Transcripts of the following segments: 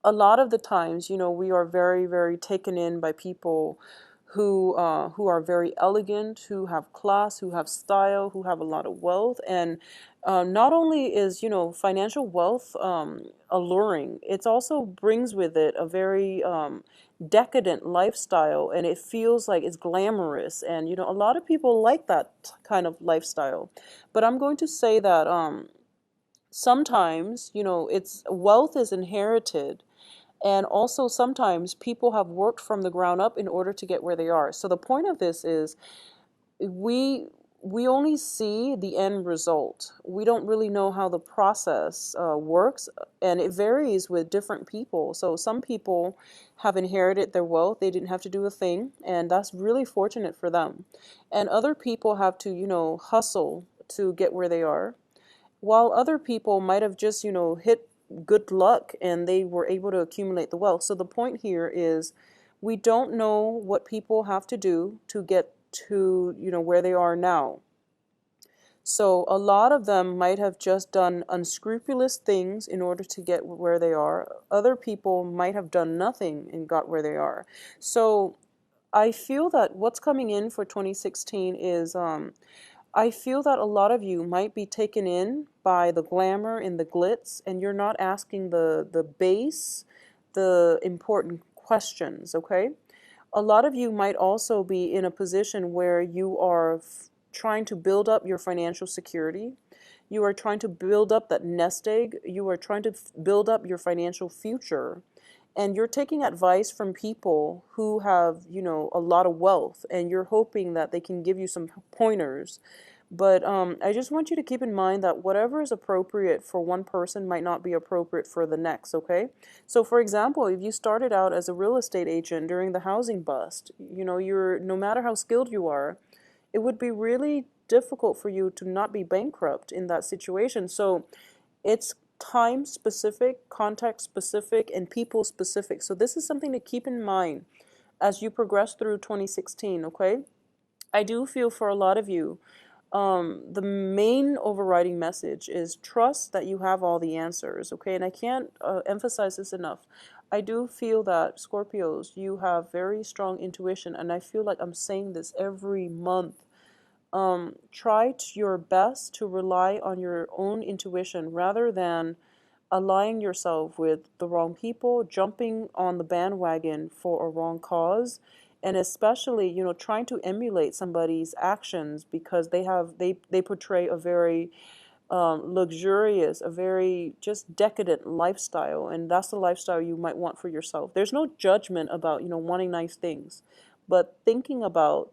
a lot of the times, we are very, very taken in by people who are very elegant, who have class, who have style, who have a lot of wealth. And not only is, financial wealth alluring, it also brings with it a very decadent lifestyle, and it feels like it's glamorous. And, a lot of people like that kind of lifestyle. But I'm going to say that sometimes, it's wealth is inherited, and also sometimes people have worked from the ground up in order to get where they are. So the point of this is we we only see the end result. We don't really know how the process works, and it varies with different people. So some people have inherited their wealth; they didn't have to do a thing, and that's really fortunate for them. And other people have to, hustle to get where they are, while other people might have just, hit good luck and they were able to accumulate the wealth. So the point here is we don't know what people have to do to get to, where they are now. So a lot of them might have just done unscrupulous things in order to get where they are. Other people might have done nothing and got where they are. So I feel that what's coming in for 2016 is I feel that a lot of you might be taken in by the glamour and the glitz, and you're not asking the base, the important questions, okay? A lot of you might also be in a position where you are trying to build up your financial security. You are trying to build up that nest egg. You are trying to build up your financial future. And you're taking advice from people who have, a lot of wealth, and you're hoping that they can give you some pointers. But I just want you to keep in mind that whatever is appropriate for one person might not be appropriate for the next, okay? So for example, if you started out as a real estate agent during the housing bust, you're no matter how skilled you are, it would be really difficult for you to not be bankrupt in that situation. So it's time specific, context specific, and people specific. So this is something to keep in mind as you progress through 2016, okay? I do feel for a lot of you, the main overriding message is trust that you have all the answers, okay? And I can't emphasize this enough. I do feel that Scorpios, you have very strong intuition, and I feel like I'm saying this every month. Try your best to rely on your own intuition rather than aligning yourself with the wrong people, jumping on the bandwagon for a wrong cause, and especially, trying to emulate somebody's actions because they portray a very luxurious, a very just decadent lifestyle, and that's the lifestyle you might want for yourself. There's no judgment about, wanting nice things, but thinking about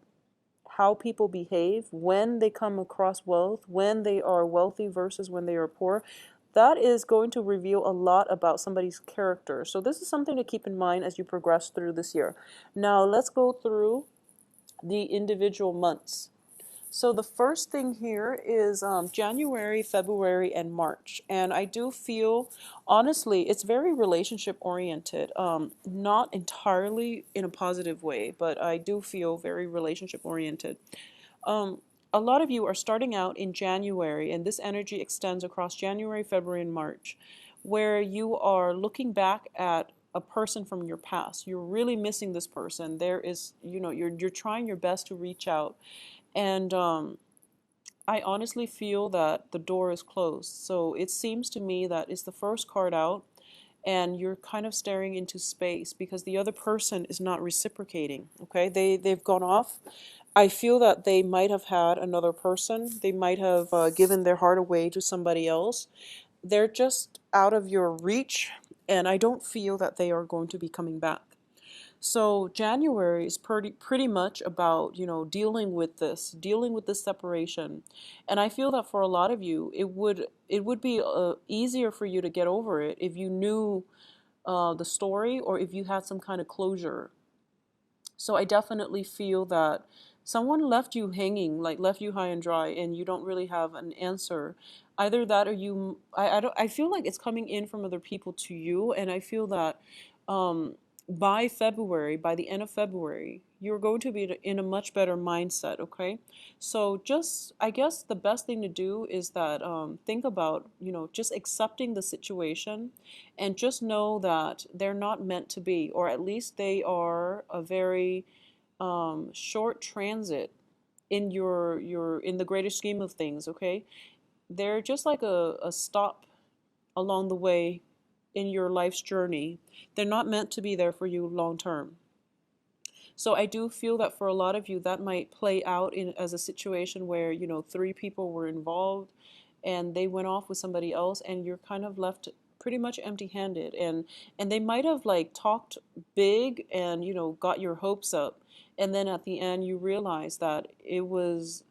how people behave when they come across wealth, when they are wealthy versus when they are poor, that is going to reveal a lot about somebody's character. So this is something to keep in mind as you progress through this year. Now let's go through the individual months. So the first thing here is January, February, and March. And I do feel, honestly, it's very relationship oriented. Not entirely in a positive way, but I do feel very relationship oriented. Um, a lot of you are starting out in January, and this energy extends across January, February, and March, where you are looking back at a person from your past. You're really missing this person. There is, you're trying your best to reach out, and I honestly feel that the door is closed. So it seems to me that it's the first card out, and you're kind of staring into space because the other person is not reciprocating. Okay, they've gone off. I feel that they might have had another person. They might have given their heart away to somebody else. They're just out of your reach, and I don't feel that they are going to be coming back. So January is pretty much about, dealing with this separation. And I feel that for a lot of you, it would be easier for you to get over it if you knew the story, or if you had some kind of closure. So I definitely feel that someone left you hanging, like left you high and dry, and you don't really have an answer. Either that, or I feel like it's coming in from other people to you, and I feel that by February, by the end of February, you're going to be in a much better mindset, okay? So just, I guess the best thing to do is that think about, just accepting the situation and just know that they're not meant to be, or at least they are a very short transit in in the greater scheme of things, okay? They're just like a stop along the way in your life's journey. They're not meant to be there for you long term. So I do feel that for a lot of you, that might play out in as a situation where, three people were involved and they went off with somebody else and you're kind of left pretty much empty-handed, and they might have like talked big and, got your hopes up, and then at the end you realize that it was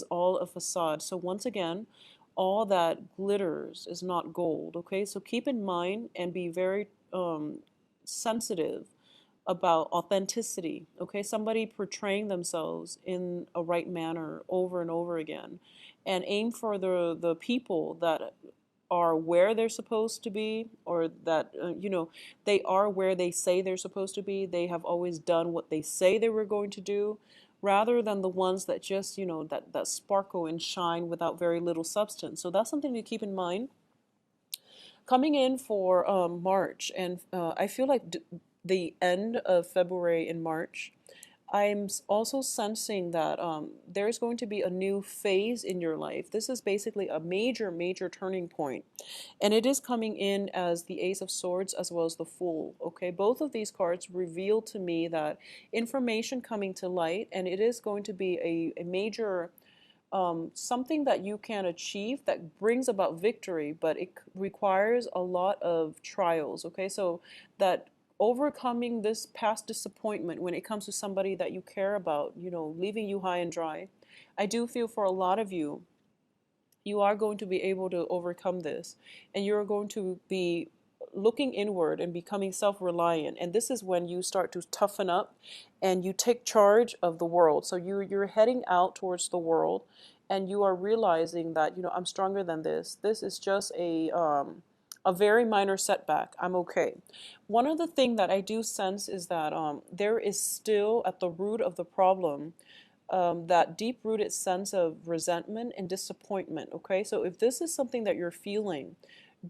all a facade. So once again, all that glitters is not gold, okay? So keep in mind and be very sensitive about authenticity, okay? Somebody portraying themselves in a right manner over and over again, and aim for the people that are where they're supposed to be, or that they are where they say they're supposed to be. They have always done what they say they were going to do, rather than the ones that just that sparkle and shine without very little substance. So that's something to keep in mind coming in for March. And I feel like the end of February and March, I'm also sensing that there's going to be a new phase in your life. This is basically a major, major turning point. And it is coming in as the Ace of Swords as well as the Fool. Okay, both of these cards reveal to me that information coming to light, and it is going to be a major something that you can achieve that brings about victory, but it requires a lot of trials. Okay, so that overcoming this past disappointment when it comes to somebody that you care about, leaving you high and dry. I do feel for a lot of you, you are going to be able to overcome this, and you're going to be looking inward and becoming self-reliant. And this is when you start to toughen up and you take charge of the world. So you're heading out towards the world, and you are realizing that, I'm stronger than this. This is just a very minor setback. I'm okay. One other thing that I do sense is that there is still at the root of the problem that deep rooted sense of resentment and disappointment. Okay, so if this is something that you're feeling,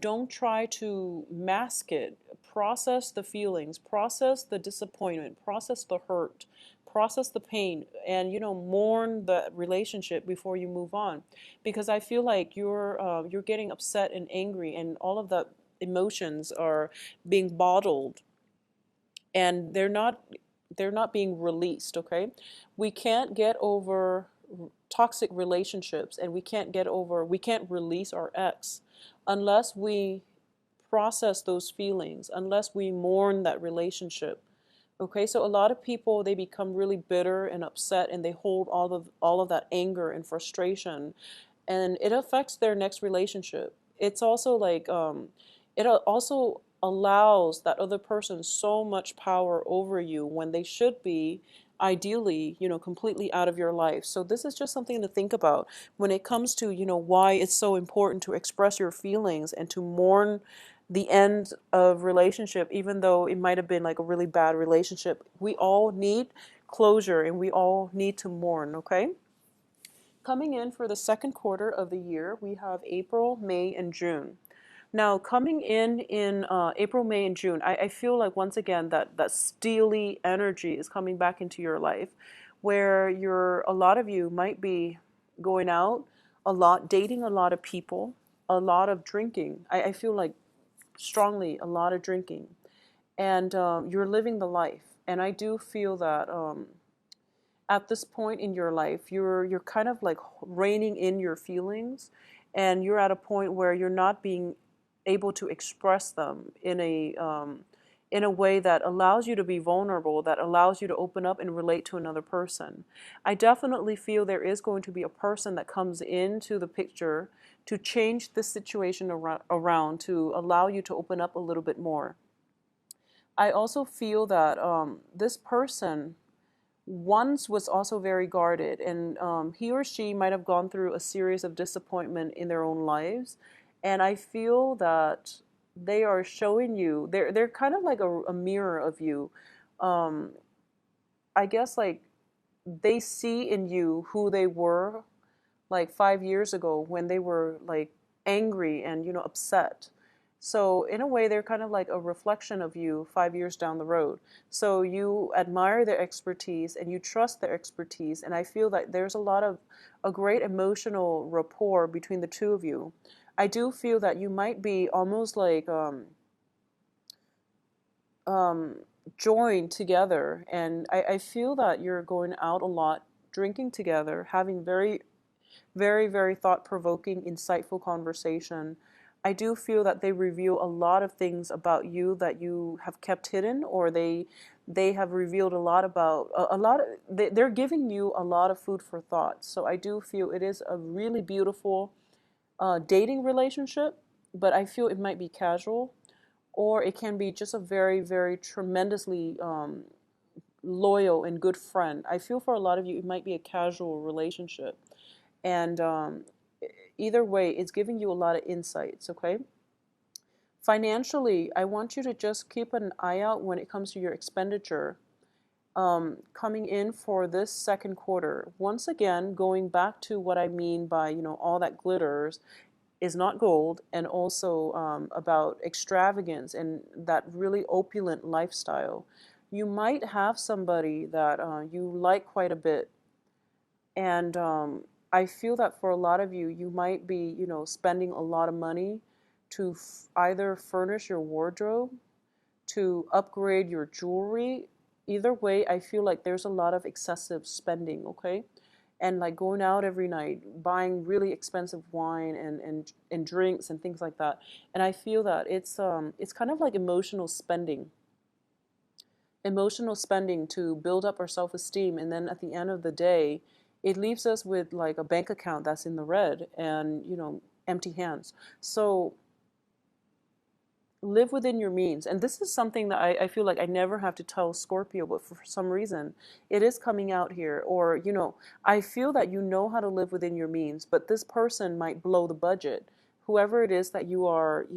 don't try to mask it. Process the feelings, process the disappointment, process the hurt, process the pain, and mourn the relationship before you move on. Because I feel like you're getting upset and angry, and all of the emotions are being bottled, and they're not being released. Okay, we can't get over toxic relationships, and we can't release our ex unless we process those feelings, unless we mourn that relationship. Okay, so a lot of people, they become really bitter and upset, and they hold all of that anger and frustration, and it affects their next relationship. It's also like it also allows that other person so much power over you when they should be ideally, completely out of your life. So this is just something to think about when it comes to, why it's so important to express your feelings and to mourn the end of relationship, even though it might have been like a really bad relationship. We all need closure, and we all need to mourn. Okay, coming in for the second quarter of the year, we have April, May, and June. Now, coming in April, May, and June, I feel like once again that steely energy is coming back into your life, where a lot of you might be going out a lot, dating a lot of people, a lot of drinking. I feel like strongly a lot of drinking, and you're living the life. And I do feel that at this point in your life, you're kind of like reining in your feelings, and you're at a point where you're not being able to express them in a way that allows you to be vulnerable, that allows you to open up and relate to another person. I definitely feel there is going to be a person that comes into the picture to change the situation around, to allow you to open up a little bit more. I also feel that this person once was also very guarded, and he or she might have gone through a series of disappointment in their own lives. And I feel that they are showing you, they're kind of like a mirror of you. Um, I guess like they see in you who they were like 5 years ago when they were like angry and upset. So in a way, they're kind of like a reflection of you 5 years down the road. So you admire their expertise and you trust their expertise, and I feel that there's a great emotional rapport between the two of you. I do feel that you might be almost like um, joined together, and I feel that you're going out a lot, drinking together, having very thought-provoking, insightful conversation. I do feel that they reveal a lot of things about you that you have kept hidden, or they have revealed a lot about a lot of, they're giving you a lot of food for thought. So I do feel it is a really beautiful dating relationship, but I feel it might be casual, or it can be just a very tremendously loyal and good friend. I feel for a lot of you, it might be a casual relationship. And either way, it's giving you a lot of insights, okay? Financially, I want you to just keep an eye out when it comes to your expenditure coming in for this second quarter. Once again, going back to what I mean by, all that glitters is not gold, and also about extravagance and that really opulent lifestyle. You might have somebody that you like quite a bit, and I feel that for a lot of you, you might be, spending a lot of money to either furnish your wardrobe, to upgrade your jewelry. Either way, I feel like there's a lot of excessive spending, okay? And like going out every night, buying really expensive wine and drinks and things like that. And I feel that it's kind of like emotional spending to build up our self-esteem, and then at the end of the day it leaves us with like a bank account that's in the red and empty hands. So live within your means, and this is something that I feel like I never have to tell Scorpio, but for some reason it is coming out here. Or I feel that you know how to live within your means, but this person might blow the budget. Whoever it is that you are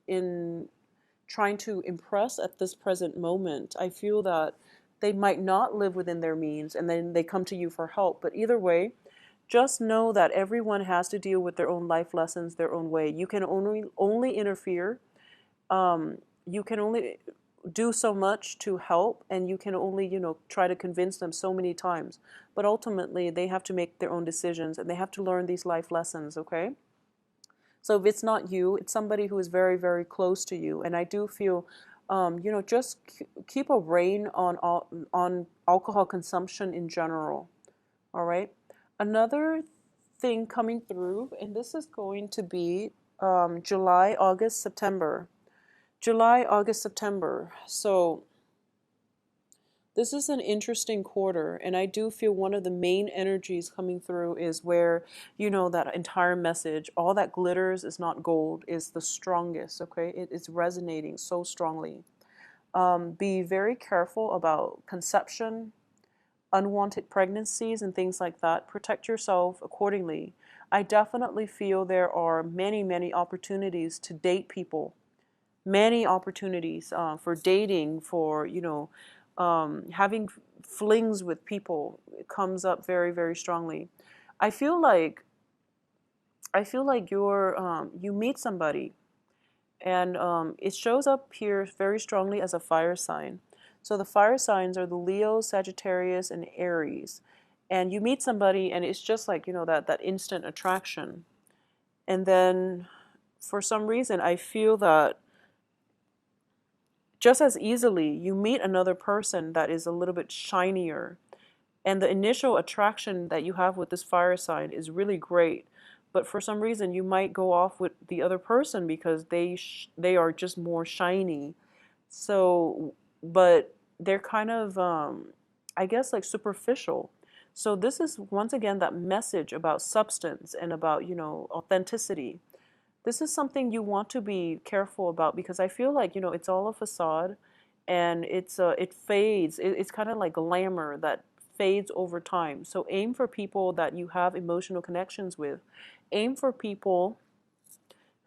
in trying to impress at this present moment, I feel that they might not live within their means, and then they come to you for help. But either way, just know that everyone has to deal with their own life lessons their own way. You can only interfere. You can only do so much to help, and you can only try to convince them so many times. But ultimately, they have to make their own decisions, and they have to learn these life lessons. Okay. So if it's not you, it's somebody who is very close to you. And I do feel, just keep a rein on alcohol consumption in general. All right. Another thing coming through, and this is going to be July, August, September. July, August, September. So this is an interesting quarter, and I do feel one of the main energies coming through is where, that entire message, all that glitters is not gold, is the strongest, okay? It's resonating so strongly. Be very careful about conception, unwanted pregnancies, and things like that. Protect yourself accordingly. I definitely feel there are many opportunities to date people, many opportunities for dating, for having flings with people. It comes up very strongly. I feel like you meet somebody, and it shows up here very strongly as a fire sign. So the fire signs are the Leo, Sagittarius, and Aries. And you meet somebody, and it's just like that instant attraction. And then for some reason, I feel that just as easily you meet another person that is a little bit shinier, and the initial attraction that you have with this fire sign is really great, but for some reason you might go off with the other person because they are just more shiny. So but they're kind of I guess like superficial. So this is once again that message about substance and about authenticity. This is something you want to be careful about, because I feel like it's all a facade, and it fades. It's kind of like glamour that fades over time. So aim for people that you have emotional connections with. Aim for people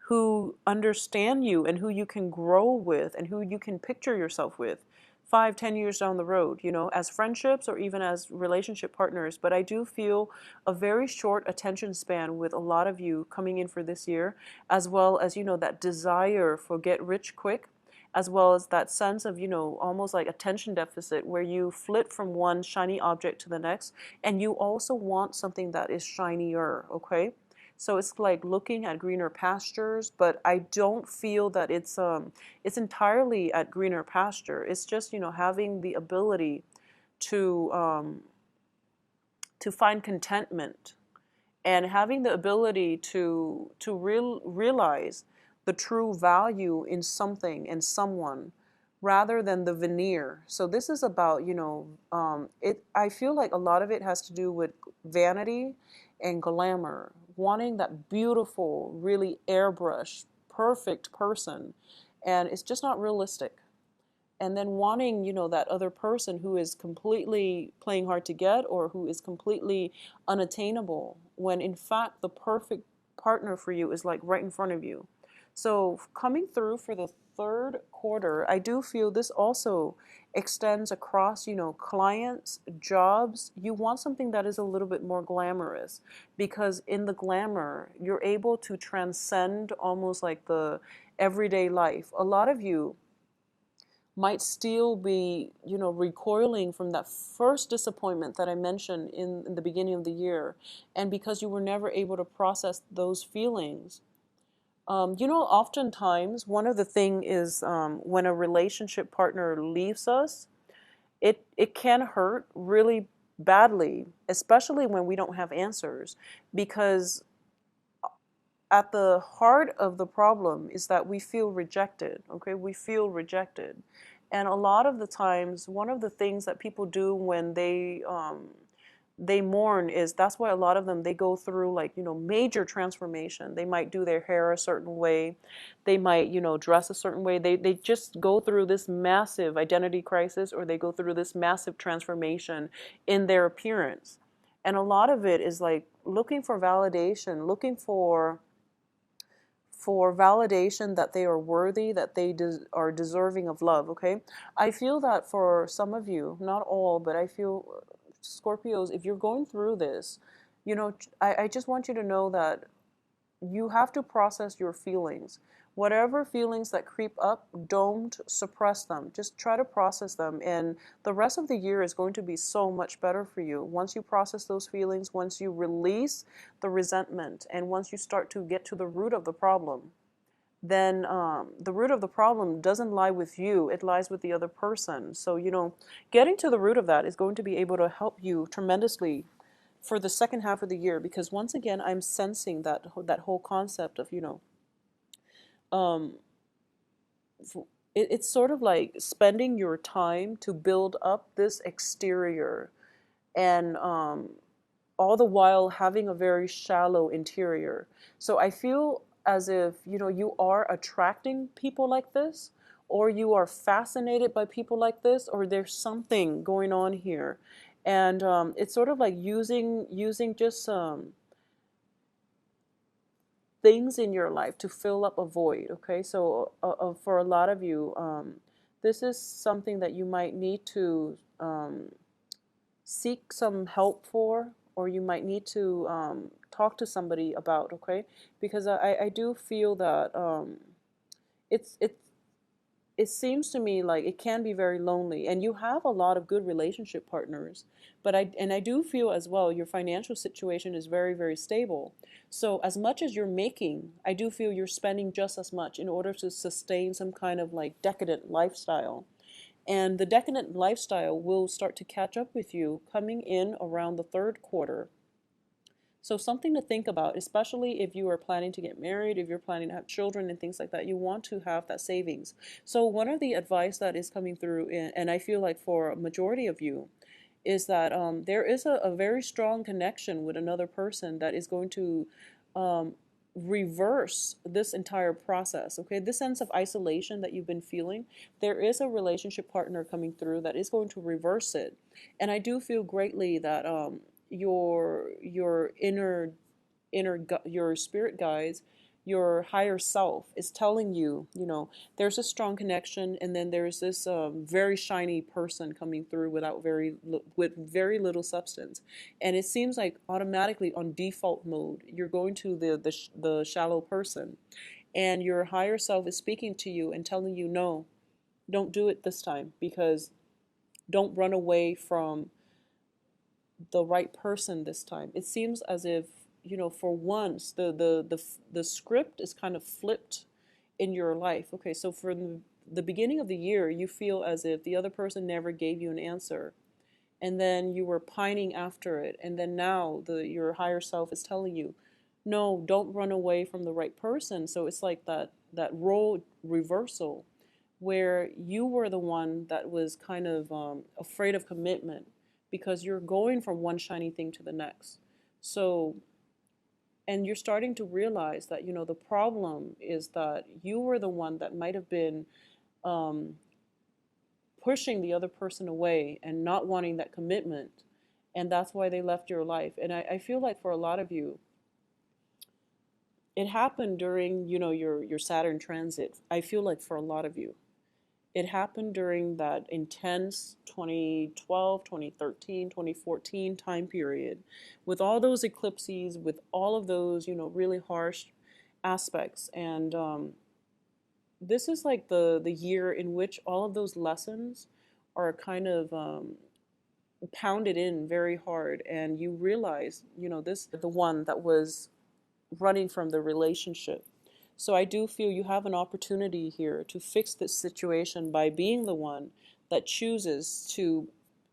who understand you and who you can grow with and who you can picture yourself with 5, 10 years down the road, as friendships or even as relationship partners. But I do feel a very short attention span with a lot of you coming in for this year, as well as, that desire for get rich quick, as well as that sense of, almost like attention deficit where you flit from one shiny object to the next, and you also want something that is shinier, okay? So it's like looking at greener pastures, but I don't feel that it's entirely at greener pasture. It's just, having the ability to find contentment and having the ability to realize the true value in something and someone rather than the veneer. So this is about, I feel like a lot of it has to do with vanity and glamour, wanting that beautiful, really airbrush, perfect person, and it's just not realistic. And then wanting, that other person who is completely playing hard to get or who is completely unattainable, when in fact the perfect partner for you is like right in front of you. So coming through for the third quarter, I do feel this also extends across, clients, jobs. You want something that is a little bit more glamorous, because in the glamour, you're able to transcend almost like the everyday life. A lot of you might still be, recoiling from that first disappointment that I mentioned in the beginning of the year. And because you were never able to process those feelings, oftentimes one of the thing is when a relationship partner leaves us, it can hurt really badly, especially when we don't have answers, because at the heart of the problem is that we feel rejected, okay? We feel rejected. And a lot of the times, one of the things that people do when they mourn is, that's why a lot of them, they go through like, major transformation. They might do their hair a certain way. They might, dress a certain way. They just go through this massive identity crisis, or they go through this massive transformation in their appearance. And a lot of it is like looking for validation, looking for validation that they are worthy, that they are deserving of love, okay? I feel that for some of you, not all, but I feel Scorpios, if you're going through this, I just want you to know that you have to process your feelings. Whatever feelings that creep up, don't suppress them. Just try to process them. And the rest of the year is going to be so much better for you. Once you process those feelings, once you release the resentment, and once you start to get to the root of the problem, then the root of the problem doesn't lie with you, it lies with the other person. So, getting to the root of that is going to be able to help you tremendously for the second half of the year, because once again, I'm sensing that whole concept of, um, it's sort of like spending your time to build up this exterior, and all the while having a very shallow interior. So I feel as if, you are attracting people like this, or you are fascinated by people like this, or there's something going on here. And it's sort of like using just things in your life to fill up a void, okay? So for a lot of you, this is something that you might need to seek some help for, or you might need to talk to somebody about, okay? Because I do feel that it's it seems to me like it can be very lonely, and you have a lot of good relationship partners, but I do feel as well your financial situation is very, very stable. So as much as you're making, I do feel you're spending just as much in order to sustain some kind of like decadent lifestyle. And the decadent lifestyle will start to catch up with you coming in around the third quarter. So something to think about, especially if you are planning to get married, if you're planning to have children and things like that, you want to have that savings. So one of the advice that is coming through, and I feel like for a majority of you, is that there is a very strong connection with another person that is going to um, reverse this entire process, okay? This sense of isolation that you've been feeling, there is a relationship partner coming through that is going to reverse it. And I do feel greatly that your your spirit guides, your higher self is telling you, you know, there's a strong connection, and then there's this very shiny person coming through with very little substance, and it seems like automatically on default mode you're going to the shallow person, and your higher self is speaking to you and telling you, no, don't do it this time, because don't run away from the right person this time. It seems as if, you know, for once the script is kind of flipped in your life. Okay, so for the beginning of the year, you feel as if the other person never gave you an answer, and then you were pining after it, and then now your higher self is telling you, no, don't run away from the right person. So it's like that role reversal, where you were the one that was kind of afraid of commitment, because you're going from one shiny thing to the next. So, and you're starting to realize that, you know, the problem is that you were the one that might have been um, pushing the other person away and not wanting that commitment. And that's why they left your life. And I feel like for a lot of you, it happened during, you know, your Saturn transit. I feel like for a lot of you, it happened during that intense 2012, 2013, 2014 time period, with all those eclipses, with all of those, you know, really harsh aspects. And this is like the year in which all of those lessons are kind of pounded in very hard, and you realize, you know, this the one that was running from the relationship. So I do feel you have an opportunity here to fix this situation by being the one that chooses to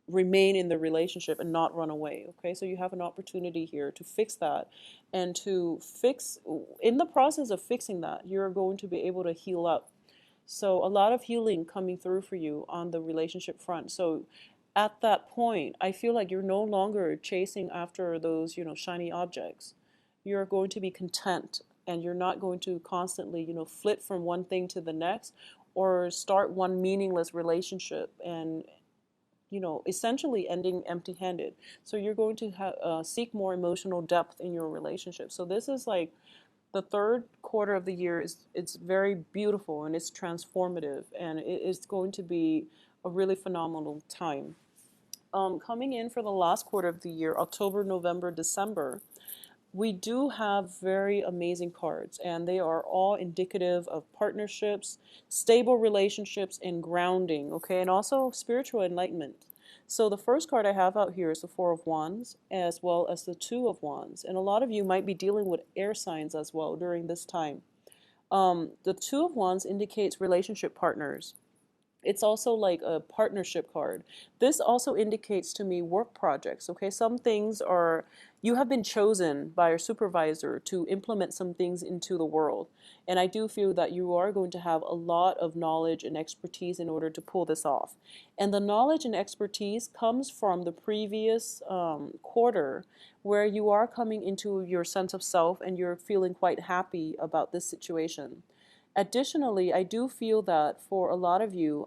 remain in the relationship and not run away. Okay, so you have an opportunity here to fix that, and to fix, in the process of fixing that, you're going to be able to heal up. So a lot of healing coming through for you on the relationship front. So at that point, I feel like you're no longer chasing after those, you know, shiny objects. You're going to be content, and you're not going to constantly, you know, flit from one thing to the next, or start one meaningless relationship and, you know, essentially ending empty-handed. So you're going to seek more emotional depth in your relationship. So this is like the third quarter of the year is, it's very beautiful and it's transformative, and it is going to be a really phenomenal time. Coming in for the last quarter of the year, October, November, December, we do have very amazing cards, and they are all indicative of partnerships, stable relationships, and grounding, okay, and also spiritual enlightenment. So the first card I have out here is the Four of Wands, as well as the Two of Wands, and a lot of you might be dealing with air signs as well during this time. The Two of Wands indicates relationship partners. It's also like a partnership card. This also indicates to me work projects, okay? Some things are, you have been chosen by your supervisor to implement some things into the world. And I do feel that you are going to have a lot of knowledge and expertise in order to pull this off. And the knowledge and expertise comes from the previous quarter, where you are coming into your sense of self and you're feeling quite happy about this situation. Additionally, I do feel that for a lot of you,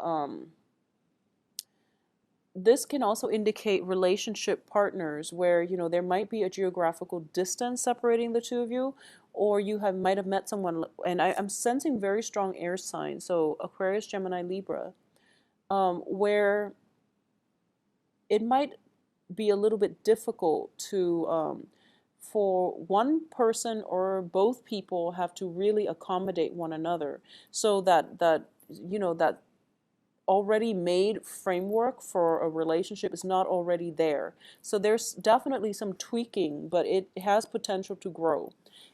this can also indicate relationship partners where, you know, there might be a geographical distance separating the two of you, or you might have met someone, and I'm sensing very strong air signs, so Aquarius, Gemini, Libra, where it might be a little bit difficult to for one person or both people have to really accommodate one another, so that you know, that already made framework for a relationship is not already there. So there's definitely some tweaking, but it has potential to grow.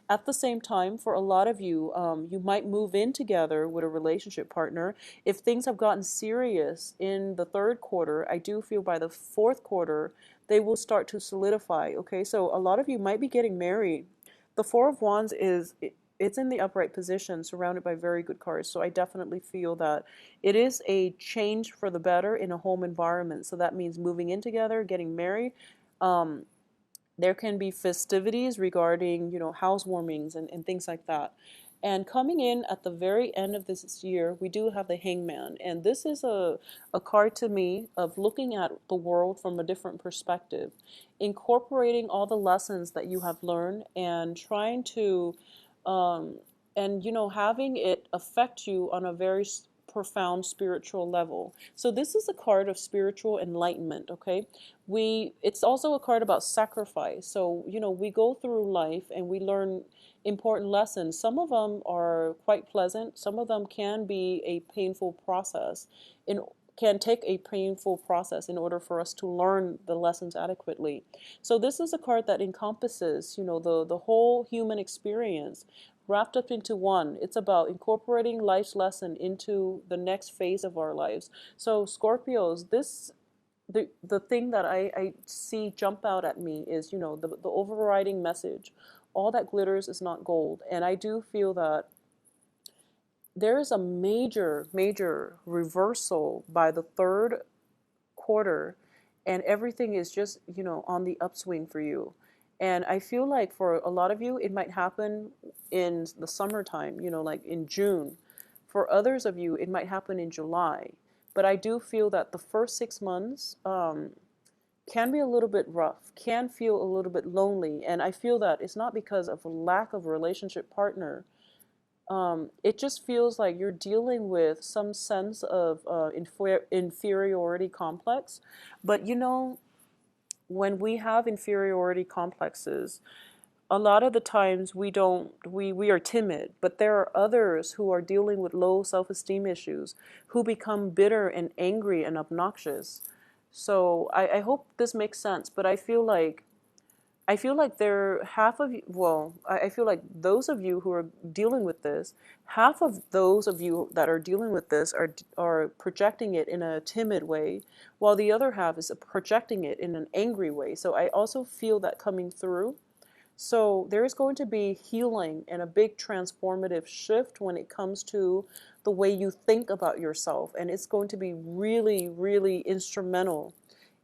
At the same time, for a lot of you, you might move in together with a relationship partner. If things have gotten serious in the third quarter, I do feel by the fourth quarter, they will start to solidify. Okay, so a lot of you might be getting married. The Four of Wands is, it's in the upright position, surrounded by very good cards. So I definitely feel that it is a change for the better in a home environment. So that means moving in together, getting married. There can be festivities regarding, you know, housewarmings and things like that. And coming in at the very end of this year, we do have the Hangman. And this is a card to me of looking at the world from a different perspective, incorporating all the lessons that you have learned and trying to and having it affect you on a very profound spiritual level. So this is a card of spiritual enlightenment, okay? It's also a card about sacrifice. So we go through life and we learn important lessons. Some of them are quite pleasant, some of them can be a painful process, in can take a painful process in order for us to learn the lessons adequately. So this is a card that encompasses, the whole human experience wrapped up into one. It's about incorporating life's lesson into the next phase of our lives. So Scorpios, the thing that I see jump out at me is, the overriding message. All that glitters is not gold. And I do feel that there is a major, major reversal by the third quarter, and everything is just, on the upswing for you. And I feel like for a lot of you, it might happen in the summertime, like in June. For others of you, it might happen in July. But I do feel that the first 6 months can be a little bit rough, can feel a little bit lonely. And I feel that it's not because of a lack of a relationship partner. It just feels like you're dealing with some sense of inferiority complex. But when we have inferiority complexes, a lot of the times we are timid, but there are others who are dealing with low self-esteem issues who become bitter and angry and obnoxious. So I hope this makes sense, but I feel like there half of you, well, I feel like those of you who are dealing with this, half of those of you that are dealing with this are projecting it in a timid way, while the other half is projecting it in an angry way. So I also feel that coming through. So there is going to be healing and a big transformative shift when it comes to the way you think about yourself, and it's going to be really, really instrumental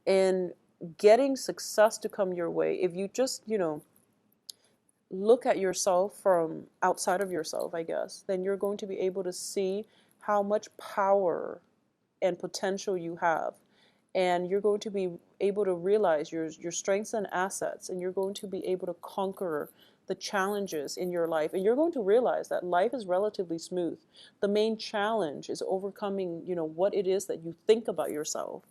in getting success to come your way. If you just, look at yourself from outside of yourself, I guess, then you're going to be able to see how much power and potential you have. And you're going to be able to realize your strengths and assets, and you're going to be able to conquer the challenges in your life. And you're going to realize that life is relatively smooth. The main challenge is overcoming, what it is that you think about yourself.